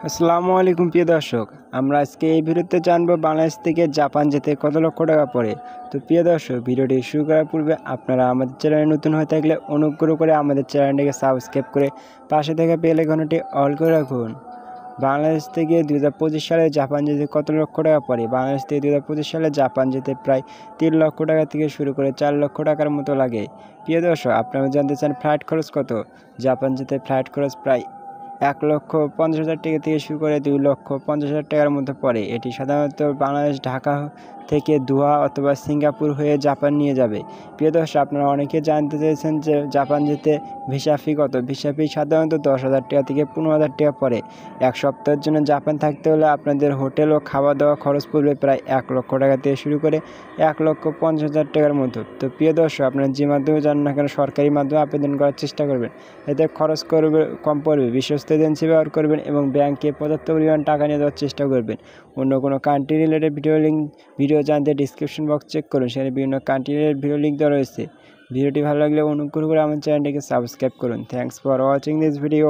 আসসালামু আলাইকুম প্রিয় দর্শক, আমরা আজকে এই ভিডিওতে জানবো বাংলাদেশ থেকে জাপান যেতে কত লক্ষ টাকা পড়ে। তো প্রিয় দর্শক, ভিডিওটি শুরু করার পূর্বে আপনারা আমাদের চ্যানেলে নতুন হয়ে থাকলে অনুগ্রহ করে আমাদের চ্যানেলটিকে সাবস্ক্রাইব করে পাশে থাকা বেল আইকনটি অল করে রাখুন। বাংলাদেশ থেকে 2025 সালে জাপান যেতে কত লক্ষ টাকা পড়ে? বাংলাদেশ থেকে 2025 সালে জাপান যেতে প্রায় 3 লক্ষ টাকা থেকে শুরু করে 4 লক্ষ টাকার মতো লাগে। প্রিয় দর্শক, আপনারা জানতে চান ফ্লাইট খরচ কত? জাপান যেতে ফ্লাইট খরচ প্রায় 1,50,000 টাকা থেকে শুরু করে 2,50,000 টাকার মধ্যে পড়ে। এটি সাধারণত বাংলাদেশ ঢাকা থেকে দোহা অথবা সিঙ্গাপুর হয়ে জাপান নিয়ে যাবে। প্রিয় দর্শক, আপনারা অনেকে জানতে চেয়েছেন যে জাপান যেতে ভিসা ফি কত? ভিসা ফি সাধারণত 10,000 টাকা থেকে 15,000 টাকা পড়ে। 1 সপ্তাহের জন্য জাপান থাকতে হলে আপনাদের হোটেল ও খাওয়া দাওয়া খরচ পড়বে প্রায় 1 লক্ষ টাকা থেকে শুরু করে 1,50,000 টাকার মতো। তো প্রিয় দর্শক, আপনারা যে মাধ্যমে যান না কেন সরকারি মাধ্যমে আবেদন করার চেষ্টা করবেন, এতে খরচ কম পড়বে। বিশ্বস্ত এজেন্সি ব্যবহার করবেন এবং ব্যাংকে পর্যাপ্ত পরিমাণ টাকা নিয়ে যাওয়ার চেষ্টা করবেন। অন্য কোনো কান্ট্রি রিলেটেড ভিডিও জানতে ডিসক্রিপশন বক্স চেক করুন, সেখানে বিভিন্ন কান্ট্রি রিলেটেড ভিডিও লিঙ্ক দেওয়া রয়েছে। ভিডিওটি ভালো লাগলে অনুগ্রহ করে আমার চ্যানেলটিকে সাবস্ক্রাইব করুন। Thanks for watching this video.